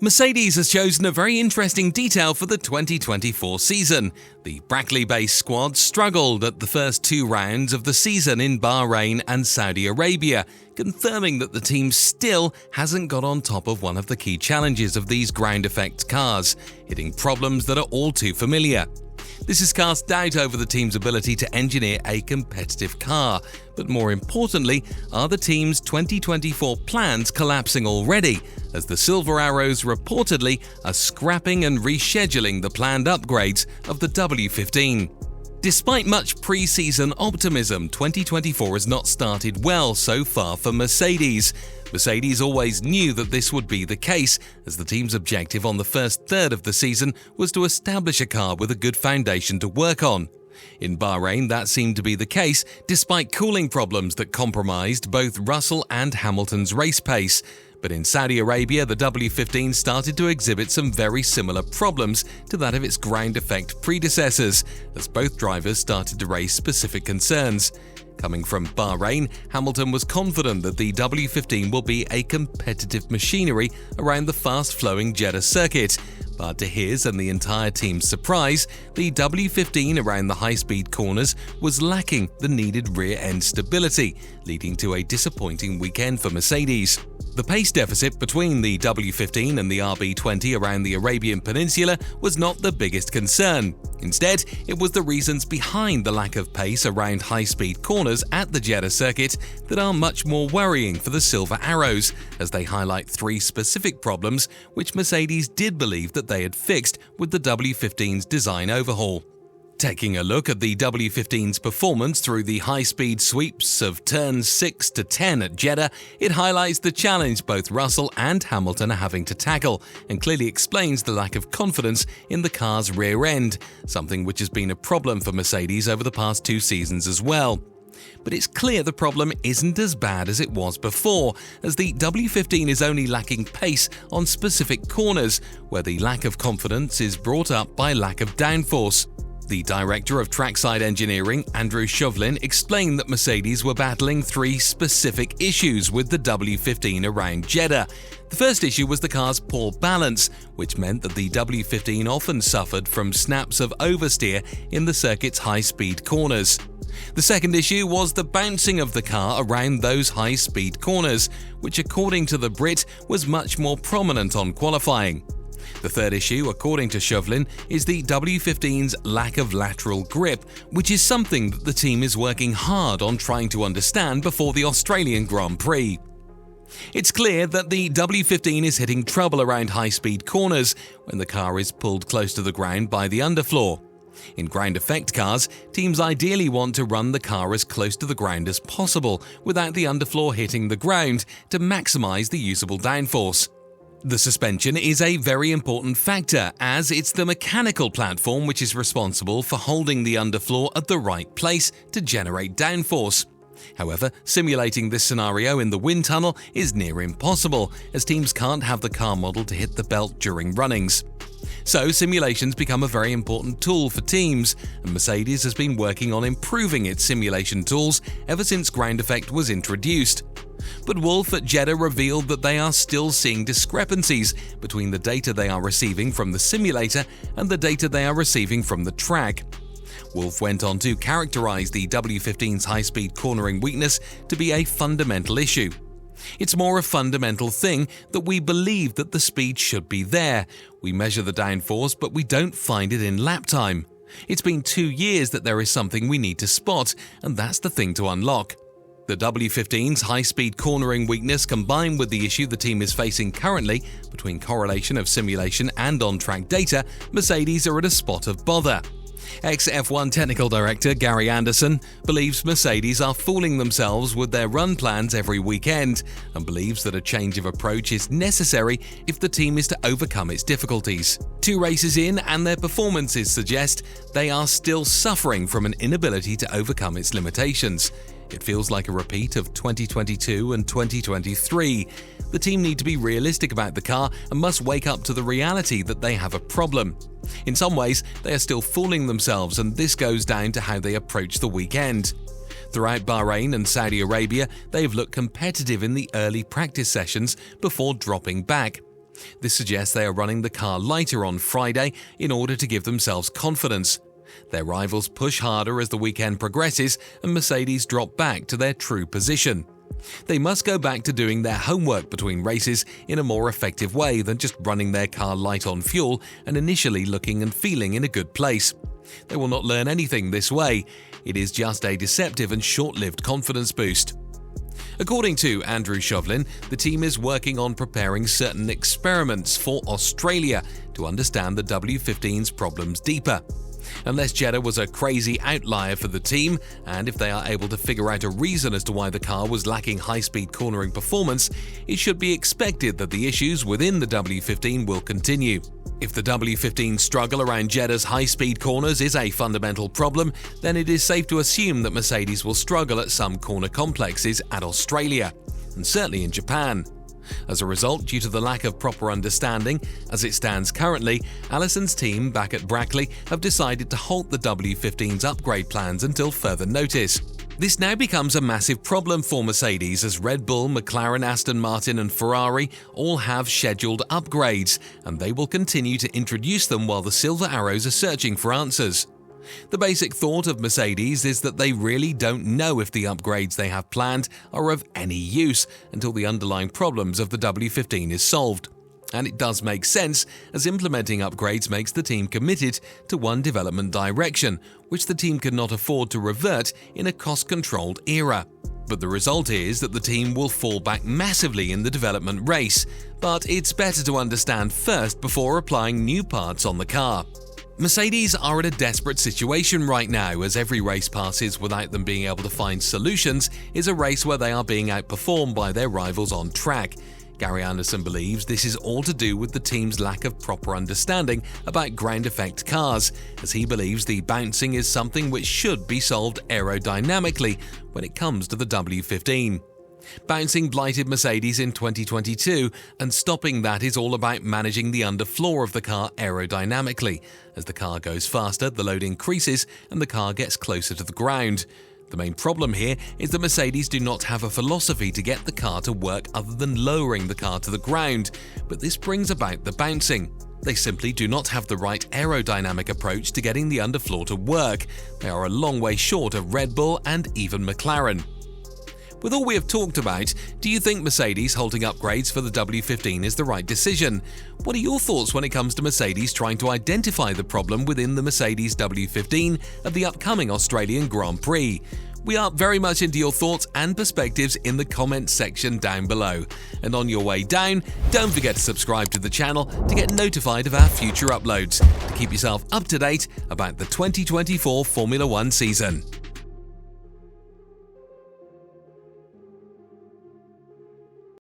Mercedes has chosen a very interesting detail for the 2024 season. The Brackley-based squad struggled at the first two rounds of the season in Bahrain and Saudi Arabia, confirming that the team still hasn't got on top of one of the key challenges of these ground effect cars, hitting problems that are all too familiar. This has cast doubt over the team's ability to engineer a competitive car, but more importantly, are the team's 2024 plans collapsing already, as the Silver Arrows reportedly are scrapping and rescheduling the planned upgrades of the W15. Despite much pre-season optimism, 2024 has not started well so far for Mercedes. Mercedes always knew that this would be the case, as the team's objective on the first third of the season was to establish a car with a good foundation to work on. In Bahrain, that seemed to be the case, despite cooling problems that compromised both Russell and Hamilton's race pace. But in Saudi Arabia, the W15 started to exhibit some very similar problems to that of its ground effect predecessors, as both drivers started to raise specific concerns. Coming from Bahrain, Hamilton was confident that the W15 will be a competitive machinery around the fast-flowing Jeddah circuit. But to his and the entire team's surprise, the W15 around the high-speed corners was lacking the needed rear-end stability, leading to a disappointing weekend for Mercedes. The pace deficit between the W15 and the RB20 around the Arabian Peninsula was not the biggest concern. Instead, it was the reasons behind the lack of pace around high-speed corners at the Jeddah circuit that are much more worrying for the Silver Arrows, as they highlight three specific problems which Mercedes did believe that they had fixed with the W15's design overhaul. Taking a look at the W15's performance through the high-speed sweeps of turns 6 to 10 at Jeddah, it highlights the challenge both Russell and Hamilton are having to tackle, and clearly explains the lack of confidence in the car's rear end, something which has been a problem for Mercedes over the past two seasons as well. But it's clear the problem isn't as bad as it was before, as the W15 is only lacking pace on specific corners, where the lack of confidence is brought up by lack of downforce. The director of trackside engineering, Andrew Chauvelin, explained that Mercedes were battling three specific issues with the W15 around Jeddah. The first issue was the car's poor balance, which meant that the W15 often suffered from snaps of oversteer in the circuit's high-speed corners. The second issue was the bouncing of the car around those high-speed corners, which according to the Brit was much more prominent on qualifying. The third issue, according to Chauvelin, is the W15's lack of lateral grip, which is something that the team is working hard on trying to understand before the Australian Grand Prix. It's clear that the W15 is hitting trouble around high-speed corners when the car is pulled close to the ground by the underfloor. In ground effect cars, teams ideally want to run the car as close to the ground as possible without the underfloor hitting the ground to maximize the usable downforce. The suspension is a very important factor, as it's the mechanical platform which is responsible for holding the underfloor at the right place to generate downforce. However, simulating this scenario in the wind tunnel is near impossible, as teams can't have the car model to hit the belt during runnings. So simulations become a very important tool for teams, and Mercedes has been working on improving its simulation tools ever since ground effect was introduced. But Wolff at Jeddah revealed that they are still seeing discrepancies between the data they are receiving from the simulator and the data they are receiving from the track. Wolff went on to characterize the W15's high-speed cornering weakness to be a fundamental issue. It's more a fundamental thing that we believe that the speed should be there. We measure the downforce, but we don't find it in lap time. It's been 2 years that there is something we need to spot, and that's the thing to unlock. The W15's high-speed cornering weakness, combined with the issue the team is facing currently between correlation of simulation and on-track data, Mercedes are at a spot of bother. Ex-F1 technical director Gary Anderson believes Mercedes are fooling themselves with their run plans every weekend, and believes that a change of approach is necessary if the team is to overcome its difficulties. 2 races in, and their performances suggest they are still suffering from an inability to overcome its limitations. It feels like a repeat of 2022 and 2023. The team need to be realistic about the car and must wake up to the reality that they have a problem. In some ways, they are still fooling themselves, and this goes down to how they approach the weekend. Throughout Bahrain and Saudi Arabia, they have looked competitive in the early practice sessions before dropping back. This suggests they are running the car lighter on Friday in order to give themselves confidence. Their rivals push harder as the weekend progresses and Mercedes drop back to their true position. They must go back to doing their homework between races in a more effective way than just running their car light on fuel and initially looking and feeling in a good place. They will not learn anything this way. It is just a deceptive and short-lived confidence boost. According to Andrew Chauvelin, the team is working on preparing certain experiments for Australia to understand the W15's problems deeper. Unless Jeddah was a crazy outlier for the team, and if they are able to figure out a reason as to why the car was lacking high-speed cornering performance, it should be expected that the issues within the W15 will continue. If the W15 struggle around Jeddah's high-speed corners is a fundamental problem, then it is safe to assume that Mercedes will struggle at some corner complexes at Australia, and certainly in Japan. As a result, due to the lack of proper understanding, as it stands currently, Allison's team back at Brackley have decided to halt the W15's upgrade plans until further notice. This now becomes a massive problem for Mercedes as Red Bull, McLaren, Aston Martin and Ferrari all have scheduled upgrades, and they will continue to introduce them while the Silver Arrows are searching for answers. The basic thought of Mercedes is that they really don't know if the upgrades they have planned are of any use until the underlying problems of the W15 is solved. And it does make sense, as implementing upgrades makes the team committed to one development direction, which the team cannot afford to revert in a cost-controlled era. But the result is that the team will fall back massively in the development race, but it's better to understand first before applying new parts on the car. Mercedes are in a desperate situation right now, as every race passes without them being able to find solutions is a race where they are being outperformed by their rivals on track. Gary Anderson believes this is all to do with the team's lack of proper understanding about ground effect cars, as he believes the bouncing is something which should be solved aerodynamically when it comes to the W15. Bouncing blighted Mercedes in 2022, and stopping that is all about managing the underfloor of the car aerodynamically. As the car goes faster, the load increases and the car gets closer to the ground. The main problem here is that Mercedes do not have a philosophy to get the car to work other than lowering the car to the ground, but this brings about the bouncing. They simply do not have the right aerodynamic approach to getting the underfloor to work. They are a long way short of Red Bull and even McLaren. With all we have talked about, do you think Mercedes halting upgrades for the W15 is the right decision? What are your thoughts when it comes to Mercedes trying to identify the problem within the Mercedes W15 at the upcoming Australian Grand Prix? We are very much into your thoughts and perspectives in the comments section down below. And on your way down, don't forget to subscribe to the channel to get notified of our future uploads, to keep yourself up to date about the 2024 Formula One season.